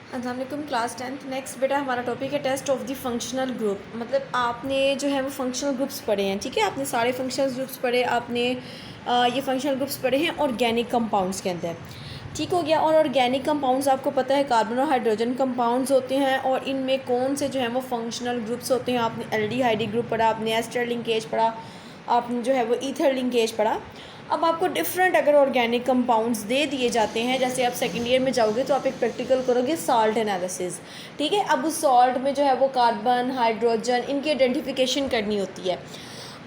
अस्सलाम वालेकुम class 10th। Next बेटा हमारा टॉपिक है test of the functional group. मतलब आपने जो है वो फंक्शनल ग्रुप्स पढ़े हैं, ठीक है। आपने सारे फंक्शनल ग्रुप्स पढ़े, आपने ये फंक्शनल ग्रुप्स पढ़े हैं ऑर्गेनिक कंपाउंड्स के अंदर, ठीक हो गया। और ऑर्गेनिक कंपाउंड्स आपको पता है कार्बन और हाइड्रोजन कंपाउंड्स होते हैं, और इनमें कौन से जो है वो फंक्शनल ग्रुप्स होते हैं। आपने एल्डिहाइड ग्रुप पढ़ा, आपने एस्टर लिंकेज पढ़ा, आपने जो है वो ईथर लिंकेज पढ़ा। अब आपको डिफरेंट अगर ऑर्गेनिक कंपाउंड्स दे दिए जाते हैं, जैसे आप सेकेंड ईयर में जाओगे तो आप एक प्रैक्टिकल करोगे साल्ट एनालिसिस, ठीक है। अब उस सॉल्ट में जो है वो कार्बन, हाइड्रोजन, इनकी आइडेंटिफिकेशन करनी होती है।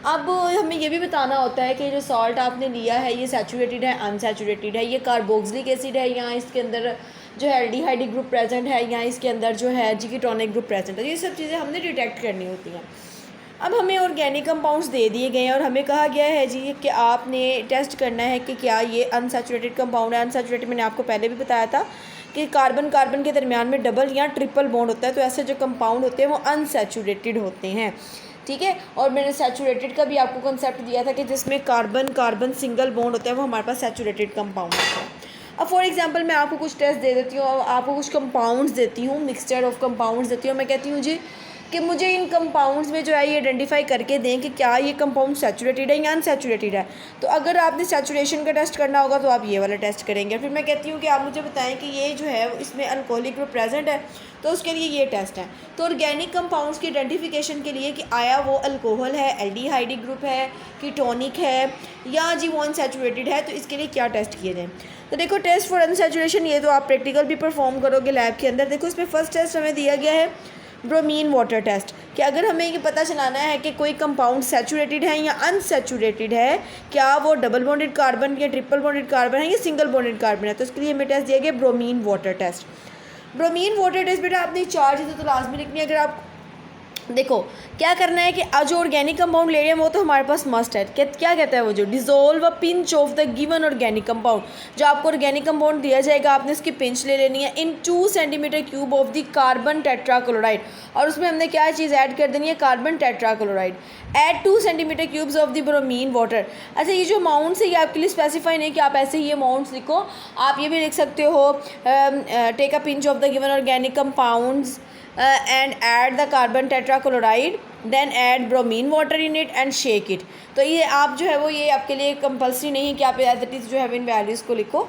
अब हमें ये भी बताना होता है कि जो सॉल्ट आपने लिया है ये सैचुरेटेड है, अनसैचुरेटेड है, ये कार्बोक्सिलिक एसिड है, या इसके अंदर जो है एल्डिहाइड ग्रुप प्रेजेंट है, या इसके अंदर जो है कीटोनिक ग्रुप प्रेजेंट है। ये सब चीज़ें हमने डिटेक्ट करनी होती हैं। अब हमें ऑर्गेनिक कंपाउंड्स दे दिए गए हैं और हमें कहा गया है जी कि आपने टेस्ट करना है कि क्या ये अनसैचुरेटेड कंपाउंड है। अनसैचुरेटेड मैंने आपको पहले भी बताया था कि कार्बन कार्बन के दरमियान में डबल या ट्रिपल बॉन्ड होता है, तो ऐसे जो कंपाउंड होते हैं वो अनसैचुरेटेड होते हैं, ठीक है। और मैंने सैचुरेटेड का भी आपको कंसेप्ट दिया था कि जिसमें कार्बन कार्बन सिंगल बॉन्ड होता है वो हमारे पास सैचुरेटेड कंपाउंड होता है। अब फॉर एग्जांपल मैं आपको कुछ टेस्ट दे देती हूँ और आपको कुछ कंपाउंड्स देती हूँ, मिक्सचर ऑफ कंपाउंड्स देती हूँ। मैं कहती हूँ जी कि मुझे इन कंपाउंड्स में जो है ये आइडेंटिफाई करके दें कि क्या ये कंपाउंड सैचुरेटेड है या अनसैचुरेटेड है। तो अगर आपने सैचुरेशन का टेस्ट करना होगा तो आप ये वाला टेस्ट करेंगे। फिर मैं कहती हूँ कि आप मुझे बताएं कि ये जो है इसमें अल्कोहलिक ग्रुप प्रेजेंट है, तो उसके लिए ये टेस्ट है। तो ऑर्गेनिक कंपाउंड्स की आइडेंटिफिकेशन के लिए कि आया वो अल्कोहल है, एल्डिहाइड ग्रुप है, कीटोनिक है, या जी वो अनसैचुरेटेड है, तो इसके लिए क्या टेस्ट किए जाएँ। तो देखो टेस्ट फॉर अनसैचुरेशन ये तो आप प्रैक्टिकल भी परफॉर्म करोगे लैब के अंदर। देखो इसमें फर्स्ट टेस्ट हमें दिया गया है ब्रोमीन वाटर टेस्ट, कि अगर हमें ये पता चलाना है कि कोई कंपाउंड सैचुरेटेड है या अनसैचुरेटेड है, क्या वो डबल बॉन्डेड कार्बन या ट्रिपल बॉन्डेड कार्बन है या सिंगल बॉन्डेड कार्बन है, तो इसके लिए हमें टेस्ट दिया गया bromine water test. Bromine water test बेटा आपने चार चीज़ें तो लाजमी लिखनी है। अगर आप देखो क्या करना है कि जो ऑर्गेनिक कंपाउंड ले रहे हैं वो तो हमारे पास मस्ट है। क्या कहता है वो जो dissolve a pinch of the given organic compound, जो आपको ऑर्गेनिक कंपाउंड दिया जाएगा आपने इसकी पिंच ले लेनी है इन 2 centimetre cube of the carbon tetrachloride, और उसमें हमने क्या चीज़ ऐड कर देनी है, carbon tetrachloride. Add 2 centimetre cubes of the bromine water. अच्छा ये जो अमाउंट्स है ये आपके लिए स्पेसिफाई नहीं कि आप ऐसे ही अमाउंट्स लिखो, आप ये भी लिख सकते हो take a pinch of the given organic compounds and add the carbon tetrachloride, then add bromine water in it and shake it। तो ये आप जो है वो ये आपके लिए कंपल्सरी नहीं है कि आप एज इट इज़ जो है इन वैल्यूज़ को लिखो।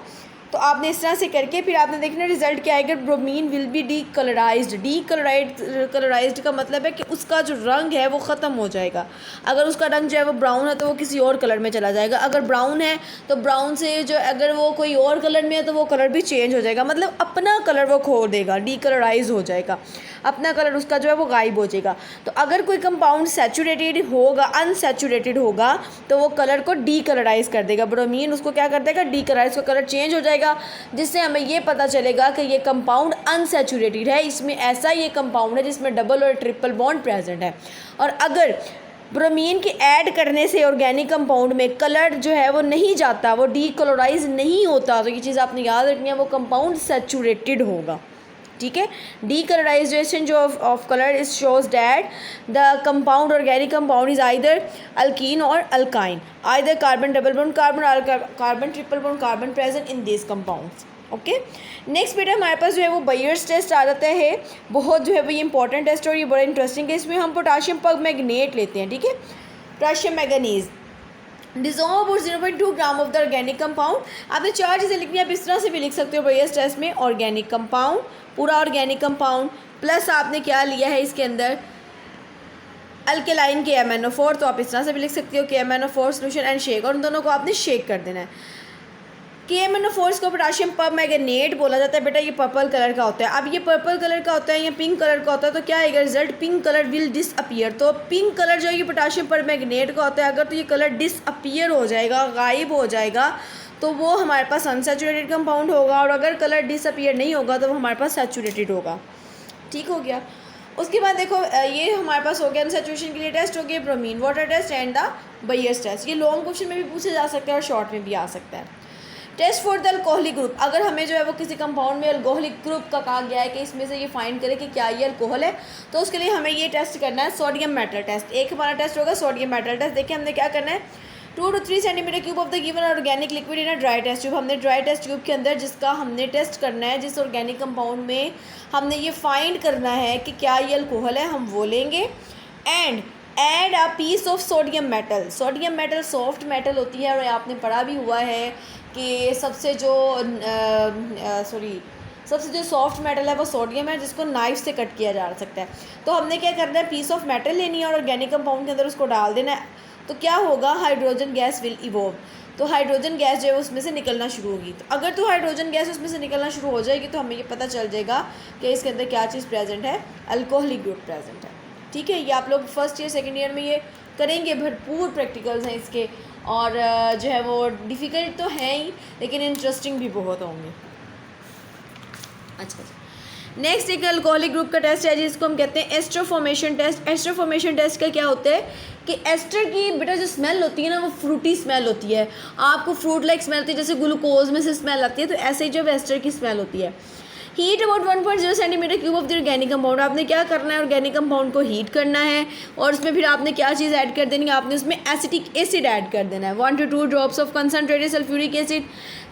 तो आपने इस तरह से करके फिर आपने देखना रिजल्ट क्या आएगा। ब्रोमीन विल बी कलराइज्ड का मतलब है कि उसका जो रंग है वो ख़त्म हो जाएगा। अगर उसका रंग जो है वो ब्राउन है तो वो किसी और कलर में चला जाएगा। अगर ब्राउन है तो ब्राउन से जो अगर वो कोई और कलर में है तो वो कलर भी चेंज हो जाएगा, मतलब अपना कलर वो खो देगा, डीकलराइज हो जाएगा, अपना कलर उसका जो है वो गायब हो जाएगा। तो अगर कोई कंपाउंड सैचुरेटेड होगा, अनसैचुरेटेड होगा, तो वो कलर को डीकलराइज कर देगा। ब्रोमीन उसको क्या कर देगा, डीकलराइज, का कलर चेंज हो जाएगा, जिससे हमें ये पता चलेगा कि ये कंपाउंड अनसैचुरेटेड है, इसमें ऐसा ये कंपाउंड है जिसमें डबल और ट्रिपल बॉन्ड प्रेजेंट है। और अगर ब्रोमीन के ऐड करने से ऑर्गेनिक कंपाउंड में कलर जो है वो नहीं जाता, वो डीकलराइज नहीं होता, तो ये चीज़ आपने याद रखनी है, वो कंपाउंड सैचुरेटेड होगा, ठीक है। डीकलराइजेशन जो of colour is shows that the compound organic compound is either alkene और alkyne, either carbon double bond carbon और carbon triple bond carbon present in this compounds. Okay next बेटा हमारे पास जो है वो बायर्स टेस्ट आ जाता है, बहुत जो है वो ये इंपॉर्टेंट टेस्ट और ये बड़ा इंटरेस्टिंग है। इसमें हम पोटाशियम परमैंगनेट लेते हैं, ठीक है, potassium manganese, dissolve about 0.2 gram of the organic compound. आपने चार चीज़ें लिखनी है, आप इस तरह से भी लिख सकते हो बायर्स टेस्ट में, ऑर्गेनिक कंपाउंड, पूरा ऑर्गेनिक कंपाउंड, प्लस आपने क्या लिया है इसके अंदर अल्केलाइन KMnO4, तो आप इस तरह से भी लिख सकते हो KMnO4 सोल्यूशन एंड शेक, और उन दोनों को आपने शेक कर देना है। KMnO4 को पोटाशियम परमैंगनेट बोला जाता है बेटा, ये पर्पल कलर का होता है। अब ये पर्पल कलर का होता है या पिंक कलर का होता है, तो क्या आएगा result, pink colour will disappear. तो पिंक कलर जो है ये पोटाशियम परमैंगनेट का होता है, अगर तो ये कलर डिसअपियर हो जाएगा, गायब हो जाएगा, तो वो हमारे पास अनसैचुरेटेड कंपाउंड होगा, और अगर कलर डिसअपियर नहीं होगा तो वो हमारे पास सैचुरेटेड होगा, ठीक हो गया। उसके बाद देखो ये हमारे पास हो गया अनसैचुरेशन के लिए टेस्ट हो गया bromine water test and the Baeyer's test. ये लॉन्ग क्वेश्चन में भी पूछा जा सकता है और शॉर्ट में भी आ सकता है। Test for the alcoholic group, अगर हमें जो है वो किसी कंपाउंड में अल्कोहलिक ग्रुप का कहा गया है कि इसमें से ये फाइंड करें कि क्या ये अल्कोहल है, तो उसके लिए हमें ये टेस्ट करना है सोडियम मेटल टेस्ट। एक हमारा टेस्ट होगा सोडियम मेटल टेस्ट। देखिए हमने क्या करना है, 2 to 3 centimetre cube of the given organic liquid in a dry test tube. हमने ड्राई टेस्ट ट्यूब के अंदर जिसका हमने टेस्ट करना है, जिस ऑर्गेनिक कंपाउंड में हमने ये फाइंड करना है कि क्या ये अल्कोहल है, हम वो लेंगे। And add a piece of sodium metal. Sodium metal soft metal होती है और आपने पढ़ा भी हुआ है कि सबसे जो सॉफ्ट मेटल है वो सोडियम है, जिसको नाइफ से कट किया जा सकता है। तो हमने क्या करना है, पीस ऑफ मेटल लेनी है और ऑर्गेनिक कंपाउंड के अंदर उसको डाल देना है। तो क्या होगा, हाइड्रोजन गैस विल इवॉल्व। तो हाइड्रोजन गैस जो है उसमें से निकलना शुरू होगी। तो अगर तो हाइड्रोजन गैस उसमें से निकलना शुरू हो जाएगी तो हमें ये पता चल जाएगा कि इसके अंदर क्या चीज़ प्रेजेंट है, अल्कोहलिक ग्रुप प्रेजेंट है। ठीक है, ये आप लोग फर्स्ट ईयर सेकेंड ईयर में ये करेंगे, भरपूर प्रैक्टिकल्स हैं इसके, और जो है वो डिफ़िकल्ट तो हैं ही लेकिन इंटरेस्टिंग भी बहुत होंगे। अच्छा, नेक्स्ट एक अल्कोहलिक ग्रुप का टेस्ट है जिसको हम कहते हैं ester formation test. Ester formation test का क्या होता है कि एस्टर की बेटा जो स्मेल होती है ना, वो फ्रूटी स्मेल होती है। आपको फ्रूट लाइक स्मेल होती है, जैसे ग्लूकोज में से स्मेल आती है, तो ऐसे ही जो एस्टर की स्मेल होती है। Heat about 1.0 centimetre cube of the organic compound. आपने क्या करना है, ऑर्गेनिक कंपाउंड को हीट करना है और उसमें फिर आपने क्या चीज़ ऐड कर देनी है, आपने उसमें एसिटिक एसिड ऐड कर देना है, 1 to 2 drops of concentrated sulphuric acid.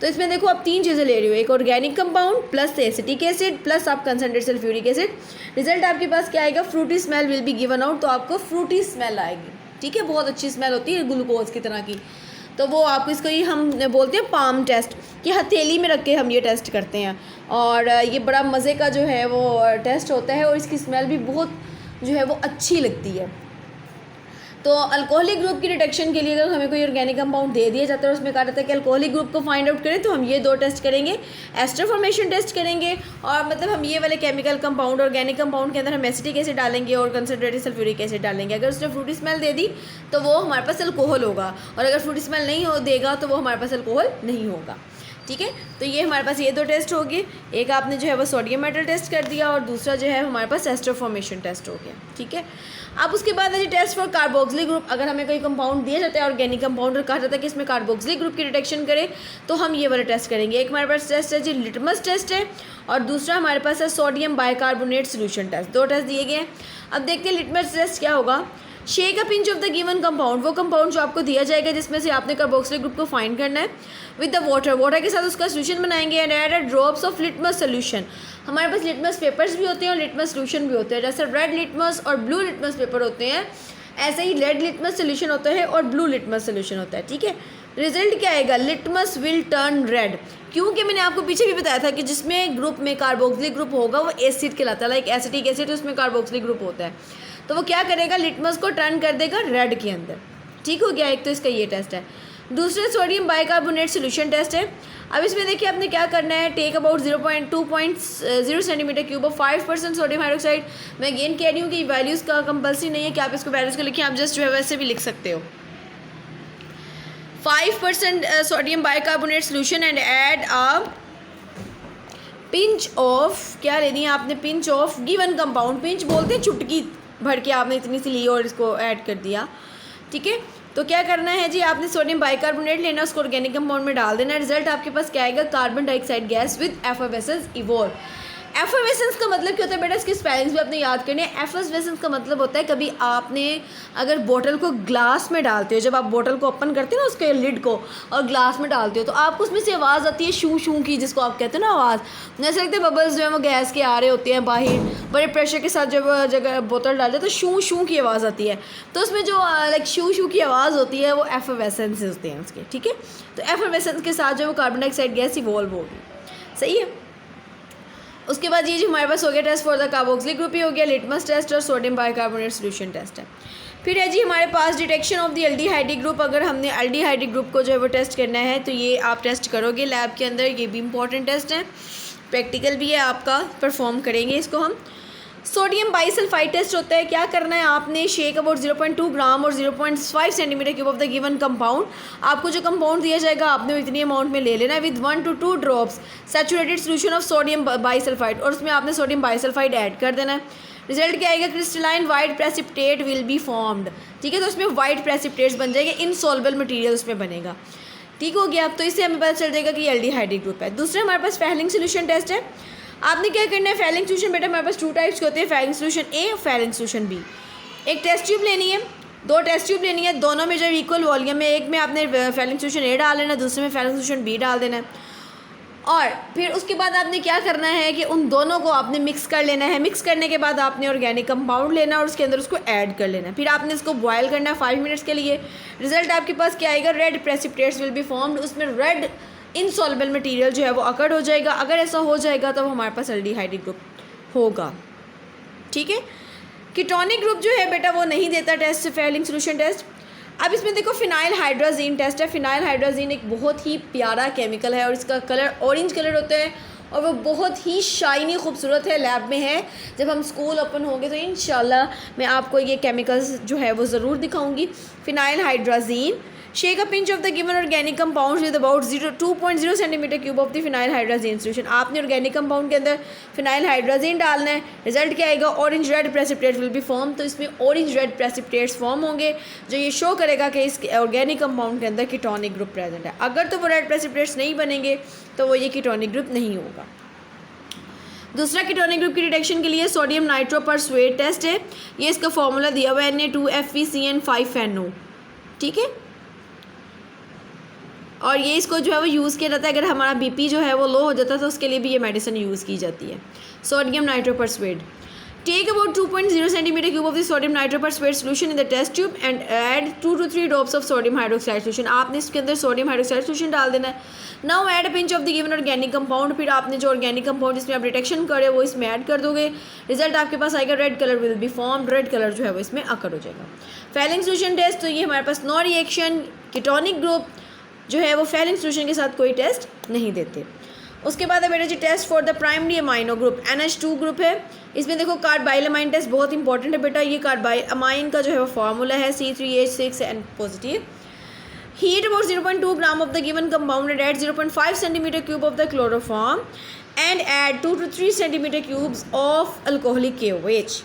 तो इसमें देखो आप 3 चीज़ें ले रही हो, एक organic compound plus acetic acid plus आप कंसनट्रेटेड सल्फ्यूरिक एसिड। रिजल्ट आपके पास क्या आएगा, Frooti smell will be given out. तो आपको फ्रूटी स्मेल आएगी। ठीक है, बहुत अच्छी स्मेल होती है ग्लूकोज की तरह की। तो वो आपको इसको ही हम बोलते हैं पाम टेस्ट, कि हथेली में रख के हम ये टेस्ट करते हैं और ये बड़ा मज़े का जो है वो टेस्ट होता है और इसकी स्मेल भी बहुत जो है वो अच्छी लगती है। तो अल्कोहलिक ग्रुप की डिटेक्शन के लिए अगर हमें कोई ऑर्गेनिक कंपाउंड दे दिया जाता है और उसमें कहा जाता है कि अल्कोहलिक ग्रुप को फाइंड आउट करें, तो हम ये 2 टेस्ट करेंगे, एस्टर फॉर्मेशन टेस्ट करेंगे और मतलब हम ये वाले केमिकल कंपाउंड ऑर्गेनिक कंपाउंड के अंदर हम एसिटिक एसिड डालेंगे और कंसनट्रेटेड सल्फ्यूरिक एसिड डालेंगे। अगर उसने फ्रूटी स्मेल दे दी तो वो हमारे पास अल्कोहल होगा, और अगर फ्रूटी स्मेल नहीं देगा तो वो हमारे पास अल्कोहल नहीं होगा। ठीक है, तो ये हमारे पास ये 2 टेस्ट हो गए। एक आपने जो है वो सोडियम मेटल टेस्ट कर दिया और दूसरा जो है हमारे पास एस्टर फॉर्मेशन टेस्ट हो गया। ठीक है, अब उसके बाद है जी टेस्ट फॉर कार्बोक्सिलिक ग्रुप। अगर हमें कोई कंपाउंड दिया जाता है ऑर्गेनिक कंपाउंड और कहा जाता है कि इसमें कार्बोक्सिलिक ग्रुप की डिटेक्शन करें, तो हम ये वाला टेस्ट करेंगे। एक हमारे पास टेस्ट है जी लिटमस टेस्ट है और दूसरा हमारे पास है sodium bicarbonate solution test. 2 test दिए गए हैं। अब देखते हैं लिटमस टेस्ट क्या होगा। Shake a pinch of the given compound, वो कंपाउंड जो आपको दिया जाएगा जिसमें से आपने कार्बोक्सिलिक ग्रुप को फाइंड करना है, विद द वाटर के साथ उसका सोल्यूशन बनाएंगे and add a drops of litmus solution. हमारे पास लिटमस पेपर्स भी होते हैं और लिटमस सोल्यूशन भी होते हैं। जैसे रेड लिटमस और ब्लू लिटमस पेपर होते हैं, ऐसे ही रेड लिटमस सोल्यूशन होता है और ब्लू लिटमस सोल्यूशन होता है। ठीक है, रिजल्ट क्या आएगा, लिटमस विल टर्न रेड, क्योंकि मैंने आपको पीछे भी बताया था कि जिसमें ग्रुप में कार्बोक्सिलिक ग्रुप होगा वो एसिड कहलाता है, लाइक एसिटिक एसिड, उसमें कार्बोक्सिलिक ग्रुप होता है। तो वो क्या करेगा, लिटमस को टर्न कर देगा रेड के अंदर। ठीक हो गया, एक तो इसका ये टेस्ट है। दूसरा सोडियम बाइकार्बोनेट सोल्यूशन टेस्ट है। अब इसमें देखिए आपने क्या करना है, take about 2.0 centimetre cube of 5% sodium hydroxide. मैं अगेन कह रही हूँ कि वैल्यूज़ का कंपल्सरी नहीं है कि आप इसको वैल्यूज़ को लिखें, आप जस्ट जो है वैसे भी लिख सकते हो। 5% sodium bicarbonate solution and add a pinch of, क्या लेनी है आपने, pinch of given compound. Pinch बोलते हैं चुटकी भर के आपने इतनी सी ली और इसको ऐड कर दिया। ठीक है, तो क्या करना है जी, आपने सोडियम बाइकार्बोनेट लेना, उसको ऑर्गेनिक कंपाउंड में डाल देना। रिजल्ट आपके पास क्या आएगा, carbon dioxide gas with effervescence evolve. Effervescence का मतलब क्या होता है बेटा, इसकी स्पेलिंग्स भी आपने याद करनी है। एफर्वेसेंस का मतलब होता है कभी आपने अगर बोतल को ग्लास में डालते हो, जब आप बोतल को ओपन करते हो ना उसके लिड को और ग्लास में डालते हो, तो आपको उसमें से आवाज़ आती है शू शू की, जिसको आप कहते हो ना आवाज़, जैसे लगते हैं बबल्स जो है वो गैस के आ रहे होते हैं बाहर, बड़े प्रेशर के साथ जब जगह बोतल डालते हैं तो शू शू की आवाज़ आती है। तो उसमें जो लाइक शू शू की आवाज़ होती है वो एफर्वेसेंस होते हैं उसके। ठीक है, तो एफर्वेसेंस के साथ जो वो कार्बन डाइऑक्साइड गैस इवॉल्व होगी। सही है, उसके बाद ये जो हमारे पास हो गया test for the carboxylic group ही हो गया, लिटमस टेस्ट और सोडियम बाइकार्बोनेट सोल्यूशन टेस्ट है। फिर है जी हमारे पास detection of the aldehydic group. अगर हमने एल्डिहाइडिक ग्रुप को जो है वो टेस्ट करना है तो ये आप टेस्ट करोगे लैब के अंदर, ये भी इंपॉर्टेंट टेस्ट है, प्रैक्टिकल भी है आपका, परफॉर्म करेंगे इसको हम। सोडियम बाइसल्फाइड टेस्ट होता है। क्या करना है आपने, शेक अबाउट 0.2 ग्राम और 0.5 centimetre cube of the given compound. आपको जो कंपाउंड दिया जाएगा आपने इतनी अमाउंट में ले लेना है, with 1 to 2 drops saturated solution of sodium bisulphide, और उसमें आपने सोडियम बाइसल्फाइड ऐड कर देना है। रिजल्ट क्या आएगा, crystalline white precipitate will be formed. ठीक है, तो उसमें वाइट प्रेसिपिटेट्स बन जाएंगे, इनसॉल्युबल मटेरियल उसमें बनेगा। ठीक हो गया, अब तो इससे हमें पता चल जाएगा कि एल्डिहाइडिक ग्रुप है। दूसरा हमारे पास फेलिंग सोल्यूशन टेस्ट है। आपने क्या करना है, फेलिंग सोल्यूशन बेटा हमारे पास 2 टाइप्स के होते हैं, फेलिंग सोल्यूशन ए और फेलिंग सोल्यूशन बी। एक टेस्ट ट्यूब लेनी है, दो टेस्ट ट्यूब लेनी है, दोनों में जब इक्वल वॉल्यूम है, एक में आपने फैलिंग सोल्यूशन ए डाल देना है, दूसरे में फैलिंग सोल्यूशन बी डाल देना है। और फिर उसके बाद आपने क्या करना है कि उन दोनों को आपने मिक्स कर लेना है। मिक्स करने के बाद आपने ऑर्गेनिक कंपाउंड लेना है और उसके अंदर उसको ऐड कर लेना है। फिर आपने इसको बॉयल करना है 5 मिनट्स के लिए। रिजल्ट आपके पास क्या आएगा, red precipitates will be formed. उसमें रेड इनसॉल्युबल मटेरियल जो है वो अकर्ड हो जाएगा। अगर ऐसा हो जाएगा तो हमारे पास एल्डिहाइड ग्रुप होगा। ठीक है, कीटोनिक ग्रुप जो है बेटा वो नहीं देता टेस्ट, फैलिंग सोल्यूशन टेस्ट। अब इसमें देखो फिनाइल हाइड्राजीन टेस्ट है। फिनाइल हाइड्राजीन एक बहुत ही प्यारा केमिकल है और इसका कलर ऑरेंज कलर होता है और वो बहुत ही शाइनी खूबसूरत है। लैब में है, जब हम स्कूल ओपन होंगे तो इंशाल्लाह मैं आपको ये केमिकल्स जो है वो ज़रूर दिखाऊंगी। Phenyl hydrazine, shake a pinch of the given organic compound with about 2.0 centimetre cube of the phenyl hydrazine solution. आपने ऑर्गेनिक कंपाउंड के अंदर फिनाइल हाइड्राजीन डालना है। रिजल्ट क्या आएगा, orange red precipitate will be form. तो इसमें ऑरेंज रेड प्रेसिपिटेट्स फॉर्म होंगे जो ये शो करेगा कि इस ऑर्गेनिक कंपाउंड के अंदर कीटोनिक ग्रुप प्रेजेंट है। अगर तो वो रेड प्रेसिपिटेट्स नहीं बनेंगे तो वो ये कीटोनिक ग्रुप नहीं होगा। दूसरा कीटोनिक ग्रुप की डिटेक्शन के लिए सोडियम नाइट्रोपरसुएट टेस्ट है। ये इसका फॉर्मूला दिया हुआ है Na2FeCN5NO। ठीक है, और ये इसको जो है वो यूज़ किया जाता है अगर हमारा बीपी जो है वो लो हो जाता है तो उसके लिए भी ये मेडिसिन यूज़ की जाती है। Sodium nitroprusside, take about 2.0 centimetre cube of the sodium nitroprusside solution in the test tube and add 2 to 3 drops of sodium hydroxide solution. आपने इसके अंदर सोडियम हाइड्रोक्साइड सोल्यूशन डाल देना है। Now add a pinch of the given organic compound. फिर आपने जो organic compound जिसमें आप डिटेक्शन करे वो इसमें ऐड कर दोगे। रिजल्ट आपके पास आएगा, red colour will be form. Red colour जो है वो इसमें अकर हो जाएगा। फैलिंग सोल्यूशन टेस्ट, तो ये हमारे पास नो रिएक्शन कीटोनिक ग्रुप जो है वो फैलिंग सोल्यूशन के साथ कोई टेस्ट नहीं देते। उसके बाद है बेटा जी test for the primary amino group, NH2 group है। इसमें देखो कार्बाइलमाइन टेस्ट बहुत इंपॉर्टेंट है बेटा। ये कार्बाइलमाइन का जो है वो फार्मूला है C3H6N positive. Heat about 0.2 gram of the given compound and add 0.5 centimetre cube of the chloroform and add 2 to 3 centimetre cubes of alcoholic KOH।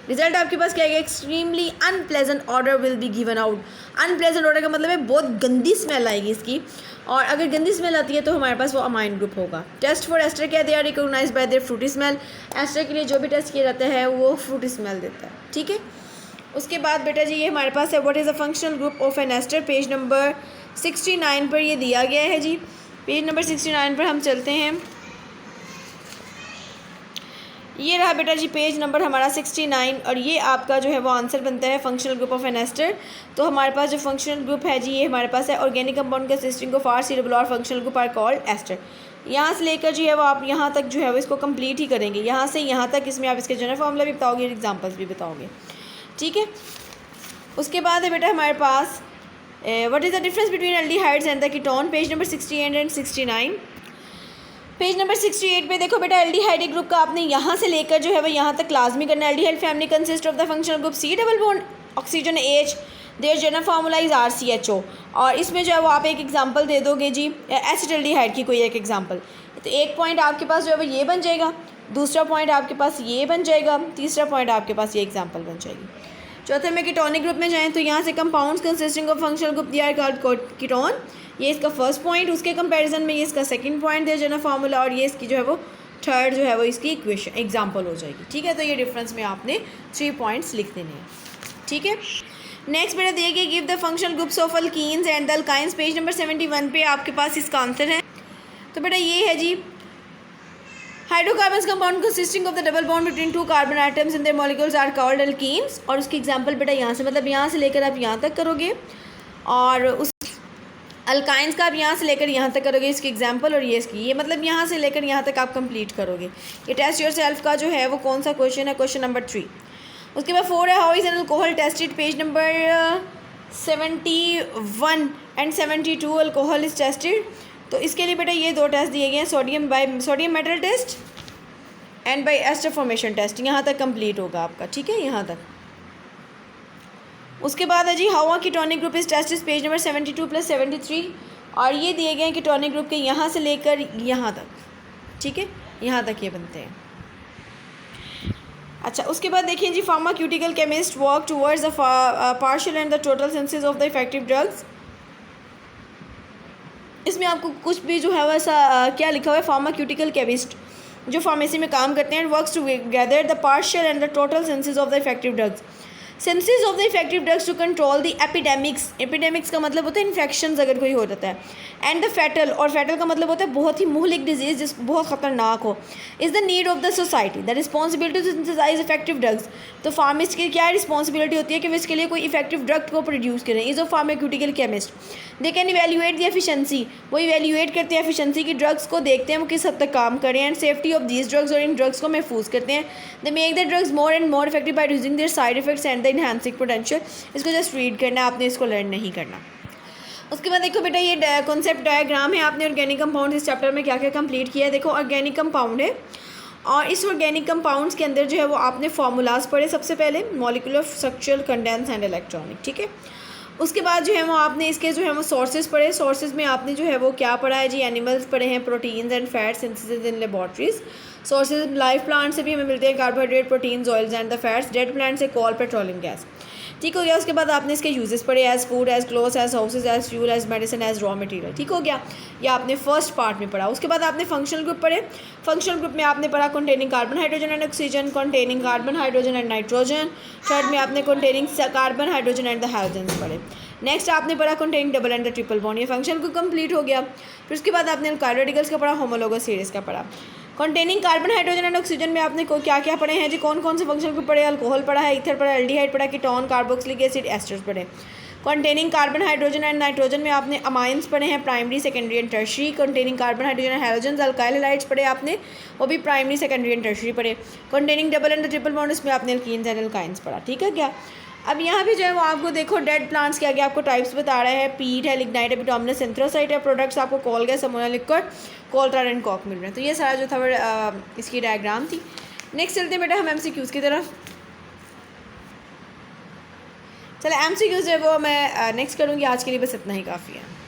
Result आपके पास क्या आएगा, extremely unpleasant order will be given out. Unpleasant order का मतलब है बहुत गंदी smell आएगी इसकी, और अगर गंदी स्मेल आती है तो हमारे पास वो अमाइन ग्रुप होगा। टेस्ट फॉर एस्टर क्या, they are recognised by their fruity smell. Ester के लिए जो भी टेस्ट किया जाता है वो फ्रूटी स्मेल देता है। ठीक है, उसके बाद बेटा जी ये हमारे पास है what is a functional group of an ester. Page number 69 पर ये दिया गया है जी। पेज नंबर 69 पर हम चलते हैं। ये रहा बेटा जी पेज नंबर हमारा 69 और ये आपका जो है वो आंसर बनता है functional group of an ester. तो हमारे पास जो फंक्शनल ग्रुप है जी ये हमारे पास है organic compound consisting of R-C-R functional group are called ester. यहाँ से लेकर जो है वो आप यहाँ तक जो है वो इसको कंप्लीट ही करेंगे, यहाँ से यहाँ तक। इसमें आप इसके जनरल फॉर्मूला भी बताओगे, एग्जाम्पल्स भी बताओगे। ठीक है, उसके बाद है बेटा हमारे पास what is the difference between aldehydes and the ketone. Page number 68 and 69। Page number 68 पे देखो बेटा एल्डिहाइड ग्रुप का आपने यहाँ से लेकर जो है वो यहाँ तक लाजमी करना है। Aldehyde family consist of the functional group C double bond oxygen H, their general formula is RCHO। और इसमें जो है वो आप एक एग्जांपल दे दोगे जी एसिटाल्डिहाइड की, कोई एक एग्जांपल। तो एक पॉइंट आपके पास जो है वो ये बन जाएगा, दूसरा पॉइंट आपके पास ये बन जाएगा, तीसरा पॉइंट आपके पास ये एग्जाम्पल बन जाएगी। चौथे में कीटोनिक ग्रुप में जाएँ तो यहाँ से compounds consisting of functional group दिया है कीटोन, ये इसका फर्स्ट पॉइंट। उसके कंपैरिजन में ये इसका सेकंड पॉइंट दिया जनरल फार्मूला, और ये इसकी जो है वो थर्ड जो है वो इसकी इक्वेशन एग्जांपल हो जाएगी। ठीक है, तो ये डिफरेंस में आपने 3 पॉइंट्स लिख देने हैं। ठीक है, नेक्स्ट बेटा दिए गए give the functional groups of alkenes and the alkynes. Page number 71 पे आपके पास इसका आंसर है। तो बेटा ये है जी hydrocarbons compound consisting of the double bond between 2 carbon atoms in their molecules are called alkenes. और उसकी एग्जांपल बेटा यहाँ से, मतलब यहाँ से लेकर आप यहाँ तक करोगे, और उस अल्काइंस का आप यहाँ से लेकर यहाँ तक करोगे इसकी एग्जांपल, और ये इसकी, ये मतलब यहाँ से लेकर यहाँ तक आप कंप्लीट करोगे। ये टेस्ट योर सेल्फ का जो है वो कौन सा क्वेश्चन है, क्वेश्चन नंबर 3। उसके बाद 4 है how is an alcohol tested. Page number 71 and 72 alcohol is tested. तो इसके लिए बेटा ये 2 टेस्ट दिए गए हैं, sodium metal test and by ester formation test. यहाँ तक कंप्लीट होगा आपका। ठीक है, यहाँ तक। उसके बाद है जी how a ketonic group is test is. Page number 72 + 73, और ये दिए गए हैं कीटोनिक ग्रुप के यहाँ से लेकर यहाँ तक। ठीक है, यहाँ तक ये बनते हैं। अच्छा, उसके बाद देखिए जी pharmaceutical chemist work towards the partial and the total synthesis of the effective drugs. इसमें आपको कुछ भी जो है वैसा क्या लिखा हुआ है, फार्माक्यूटिकल केमिस्ट जो फार्मेसी में काम करते हैं, works together the partial and the total synthesis of the effective drugs. Synthesis of the effective drugs to control the epidemics, epidemics का मतलब होता है इन्फेक्शन अगर कोई हो जाता है, एंड द फैटल, और फैटल का मतलब होता है बहुत ही मुहलिक डिजीज़ जिस बहुत ख़तरनाक हो, is the need of the society the responsibility to synthesise effective drugs. तो फार्मिस्ट की क्या रिस्पॉन्सिबिलिटी होती है कि वो इसके लिए कोई इफेक्टिव ड्रग को प्रोड्यूस करें। Is of pharmaceutical chemist, they can evaluate the efficiency, वो इवेल्यूएट करते हैं एफिशिएंसी की, ड्रग्स को देखते हैं वो किस हद तक काम कर रहे हैं, and safety of these drugs, और इन ड्रग्स को महफूज करते हैं। They make the drugs more and more effective by reducing their side effects and the enhancing potential. इसको जस्ट रीड करना है आपने, इसको लर्न नहीं करना। उसके बाद देखो बेटा ये कॉन्सेप्ट डायग्राम है, आपने ऑर्गेनिक कंपाउंड इस चैप्टर में क्या क्या कंप्लीट किया है। देखो ऑर्गेनिक कंपाउंड है, और इस ऑर्गेनिक कंपाउंड्स के अंदर जो है वो आपने फार्मूलाज पढ़े सबसे पहले, molecular, structural, condense and electronic, ठीक है। उसके बाद जो है वो आपने इसके जो है वो सोर्सेज पढ़े, सोर्सेज में आपने जो है वो क्या पढ़ा है जी, एनिमल्स पढ़े हैं, proteins and fat synthesis in laboratories. Sources live plant से भी हमें मिलते हैं carbohydrate, proteins, oils and the fats. Dead plant से कोल, पेट्रोलियम गैस, ठीक हो गया। उसके बाद आपने इसके यूजेस पढ़े, as food, as clothes, as houses, as fuel, as medicine, as raw material, ठीक हो गया। ये आपने फर्स्ट पार्ट में पढ़ा। उसके बाद आपने फंक्शनल ग्रुप पढ़े, फंक्शनल ग्रुप में आपने पढ़ा containing carbon, hydrogen and oxygen, containing carbon, hydrogen and nitrogen. Third में आपने containing carbon, hydrogen and the halogens पढ़े। नेक्स्ट आपने पढ़ा containing double and the triple bond, ये फंक्शनल ग्रुप कंप्लीट हो गया। फिर उसके बाद आपने अल्काइल रेडिकल्स का पढ़ा, होमोलोगस सीरीज का पढ़ा। Containing carbon, hydrogen and oxygen में आपने क्या क्या पढ़े हैं जी, कौन कौन से फंक्शनल ग्रुप पढ़े, अल्कोहल पढ़ा है, ईथर पढ़ा, एल्डिहाइड पढ़ा, कीटोन, कार्बोक्सिलिक एसिड, एस्टर्स पढ़े। Containing carbon, hydrogen and nitrogen में आपने अमाइंस पढ़े हैं, primary, secondary and tertiary. Containing carbon, hydrogen and halogens, alkyl halides पढ़े आपने, वो भी प्राइमरी, सेकेंडरी एंड टर्शरी पढ़े। Containing double and triple bond, इसमें आपने एल्कीन्स एंड एल्काइंस पढ़ा, ठीक है क्या। अब यहाँ पे जो है वो आपको देखो डेड प्लांट्स के आगे आपको टाइप्स बता रहा है, पीट है, लिग्नाइट है, बिटुमिनस, एंथ्रासाइट है, प्रोडक्ट्स आपको coal gas, ammonia liquid, coal tar and coke मिल रहे हैं। तो ये सारा जो था वो इसकी डायग्राम थी। नेक्स्ट चलते हैं बेटा हम MCQs की तरफ। चले MCQs जो है वो मैं नेक्स्ट करूँगी, आज के लिए बस इतना ही काफ़ी है।